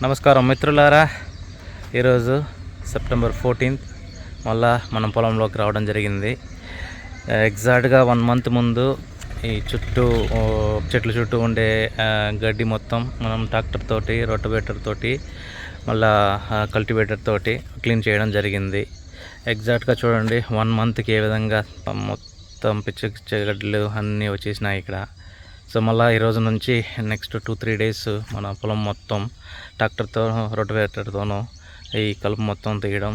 నమస్కారం మిత్రులారా, ఈరోజు సెప్టెంబర్ 14 మళ్ళా మనం పొలంలోకి రావడం జరిగింది. ఎగ్జాక్ట్గా 1 మంత్ ముందు ఈ చెట్ల చుట్టూ ఉండే గడ్డి మొత్తం మనం ట్రాక్టర్ తోటి, రోటవేటర్ తోటి, మళ్ళా కల్టివేటర్ తోటి క్లీన్ చేయడం జరిగింది. ఎగ్జాక్ట్గా చూడండి 1 మంత్కి ఏ విధంగా మొత్తం పిచ్చి గడ్డలు అన్నీ వచ్చేసినాయి ఇక్కడ. సో మళ్ళీ ఈరోజు నుంచి నెక్స్ట్ 2-3 డేస్ మన పొలం మొత్తం ట్రాక్టర్తో, రోటవేటర్తోనూ ఈ కలుపు మొత్తం తీయడం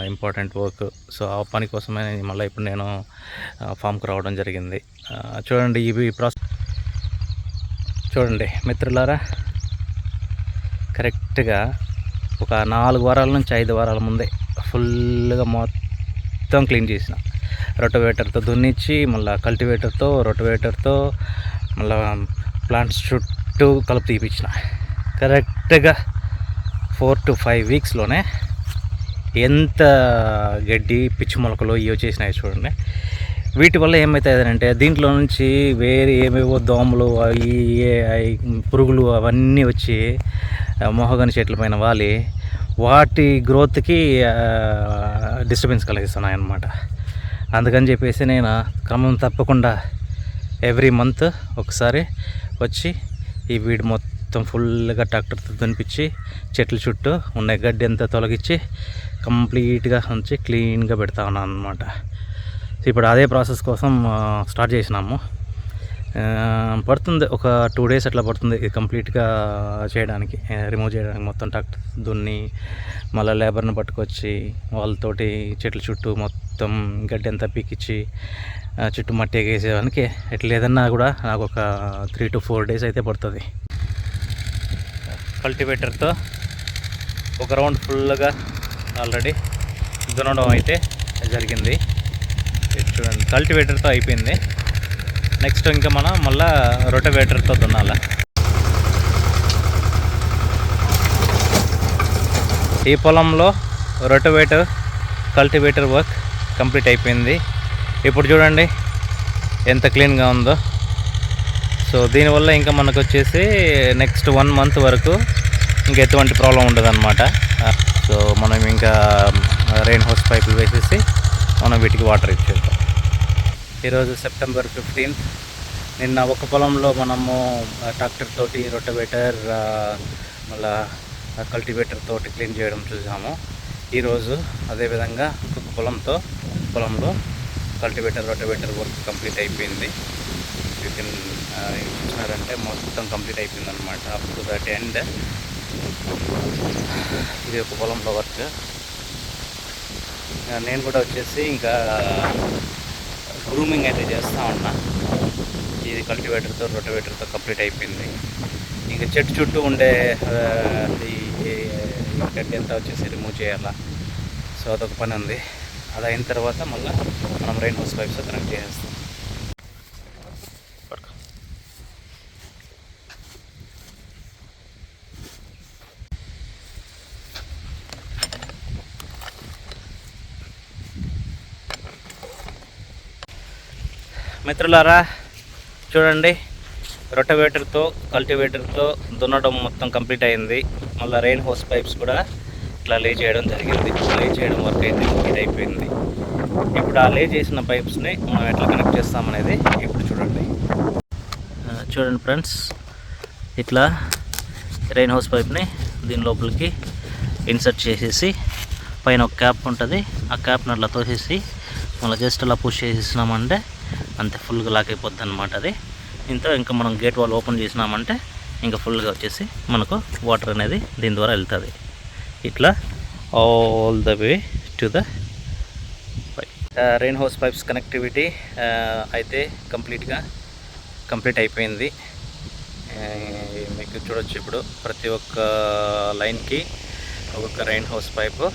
ఇంపార్టెంట్ వర్క్. సో ఆ పని కోసమే మళ్ళీ ఇప్పుడు నేను ఫామ్కి రావడం జరిగింది. చూడండి ఇవి ప్రాసెస్ చూడండి మిత్రులారా, కరెక్ట్గా ఒక 4 వారాల నుంచి 5 వారాల ముందే ఫుల్గా మొత్తం క్లీన్ చేసిన. రోటవేటర్తో దున్నిచ్చి, మళ్ళీ కల్టివేటర్తో, రోటవేటర్తో, మళ్ళీ ప్లాంట్స్ చుట్టూ కలుపు తీపించిన. కరెక్ట్గా 4 to 5 వీక్స్లోనే ఎంత గడ్డి, పిచ్చి మొలకలు ఇవి వచ్చేసినాయి చూడండి. వీటి వల్ల ఏమవుతుందంటే దీంట్లో నుంచి వేరే ఏమేవో దోమలు, పురుగులు అవన్నీ వచ్చి మొహగని చెట్ల పైన వాలి వాటి గ్రోత్కి డిస్టర్బెన్స్ కలిగిస్తున్నాయి అన్నమాట. అందుకని చెప్పేసి నేను క్రమం తప్పకుండా ఎవ్రీ మంత్ ఒకసారి వచ్చి ఈ వీడి మొత్తం ఫుల్గా ట్రాక్టర్తో దునిపించి చెట్ల చుట్టూ ఉన్న గడ్డి అంతా తొలగించి కంప్లీట్గా ఉంచి క్లీన్గా పెడతా ఉన్నాను అన్నమాట. ఇప్పుడు అదే ప్రాసెస్ కోసం స్టార్ట్ చేసినాము. పడుతుంది ఒక 2 డేస్ అట్లా పడుతుంది ఇది కంప్లీట్గా చేయడానికి, రిమూవ్ చేయడానికి. మొత్తం ట్రాక్టర్ దున్ని మళ్ళీ లేబర్ని పట్టుకొచ్చి వాళ్ళతోటి చెట్ల చుట్టూ మొత్తం గడ్డి అంతా పీకిచ్చి చుట్టూ మట్టి ఎగేసేదానికి ఎట్లా ఏదన్నా కూడా నాకు ఒక 3 to 4 డేస్ అయితే పడుతుంది. కల్టివేటర్తో ఒక రౌండ్ ఫుల్గా ఆల్రెడీ దున్నడం అయితే జరిగింది. చూడండి కల్టివేటర్తో అయిపోయింది. నెక్స్ట్ ఇంకా మనం మళ్ళీ రోటవేటర్తో దున్నాల. ఈ పొలంలో రోటవేటర్, కల్టివేటర్ వర్క్ కంప్లీట్ అయిపోయింది. ఇప్పుడు చూడండి ఎంత క్లీన్గా ఉందో. సో దీనివల్ల ఇంకా మనకు వచ్చేసి నెక్స్ట్ 1 మంత్ వరకు ఇంకా ఎటువంటి ప్రాబ్లం ఉండదన్నమాట. సో మనం ఇంకా రెయిన్ హౌస్ పైపులు వేసేసి మనం వీటికి వాటర్ ఇచ్చేద్దాం. ఈరోజు సెప్టెంబర్ 15. నిన్న ఒక పొలంలో మనము ట్రాక్టర్ తోటి, రోటవేటర్, మళ్ళా కల్టివేటర్ తోటి క్లీన్ చేయడం చూసాము. ఈరోజు అదేవిధంగా ఇంకొక పొలంలో కల్టివేటర్, రోటవేటర్ వర్క్ కంప్లీట్ అయిపోయింది. చూసినారంటే మొత్తం కంప్లీట్ అయిపోయింది అనమాట, అప్ టు దట్ ఎండ్. ఇది ఒక పొలంలో వర్క్. నేను కూడా వచ్చేసి ఇంకా గ్రూమింగ్ అయితే చేస్తూ ఉన్నా. ఇది కల్టివేటర్తో, రోటవేటర్తో కంప్లీట్ అయిపోయింది. ఇంకా చెట్టు చుట్టూ ఉండే ఈ గడ్డి అంతా వచ్చేసి రిమూవ్ చేయాలా. సో అదొక పని ఉంది. అది అయిన తర్వాత మళ్ళీ మనం రెయిన్ హౌస్ పైప్స్ కనెక్ట్ చేసేస్తాం. మిత్రులారా చూడండి, రొటవేటర్తో, కల్టివేటర్తో దున్నడం మొత్తం కంప్లీట్ అయింది. మళ్ళీ రెయిన్ హౌస్ పైప్స్ కూడా ఇట్లా లే చేయడం జరిగింది. లే చేయడం వర్క్ అయితే కంప్లీట్ అయిపోయింది. ఇప్పుడు ఆ లే చేసిన పైప్స్ని మనం ఎట్లా కనెక్ట్ చేస్తామనేది ఇప్పుడు చూడండి. చూడండి ఫ్రెండ్స్, ఇట్లా రెయిన్ హౌస్ పైప్ని దీని లోపలికి ఇన్సర్ట్ చేసేసి పైన ఒక క్యాప్ ఉంటుంది, ఆ క్యాప్ని అట్లా తోసేసి మళ్ళీ జస్ట్ అలా పుష్ చేసేసినామంటే అంతే ఫుల్గా లాక్ అయిపోద్ది అనమాట. అది ఇంకా మనం గేట్ వాల్ ఓపెన్ చేసినామంటే ఇంకా ఫుల్గా వచ్చేసి మనకు వాటర్ అనేది దీని ద్వారా వెళ్తుంది. ఇట్లా all the way to the pipe. Rain house pipes connectivity అయితే కంప్లీట్ అయిపోయింది. మీకు చూడొచ్చు ఇప్పుడు ప్రతి ఒక్క లైన్కి ఒక్కొక్క రెయిన్ హౌస్ పైపు,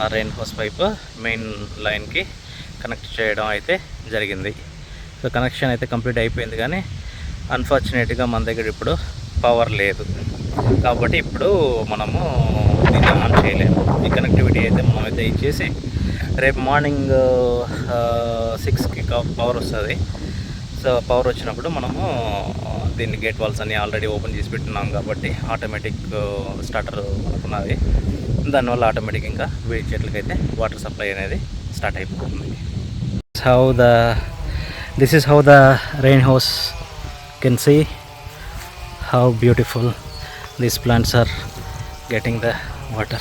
ఆ రెయిన్ హౌస్ పైపు మెయిన్ లైన్కి కనెక్ట్ చేయడం అయితే జరిగింది. సో కనెక్షన్ అయితే కంప్లీట్ అయిపోయింది. కానీ అన్ఫార్చునేట్గా మన దగ్గర ఇప్పుడు పవర్ లేదు కాబట్టి ఇప్పుడు మనము దీన్ని ఆన్ చేయలేము. ఈ కనెక్టివిటీ అయితే మనమైతే ఇచ్చేసి రేపు మార్నింగ్ 6కి పవర్ వస్తుంది. సో పవర్ వచ్చినప్పుడు మనము దీన్ని గేట్ వాల్స్ అన్ని ఆల్రెడీ ఓపెన్ చేసి పెట్టున్నాం కాబట్టి ఆటోమేటిక్ స్టార్టర్ మనకున్నది. దానివల్ల ఆటోమేటిక్ ఇంకా వీడి చెట్లకైతే వాటర్ సప్లై అనేది స్టార్ట్ అయిపోతుంది. This is how the rain hose can see how beautiful these plants are getting the water.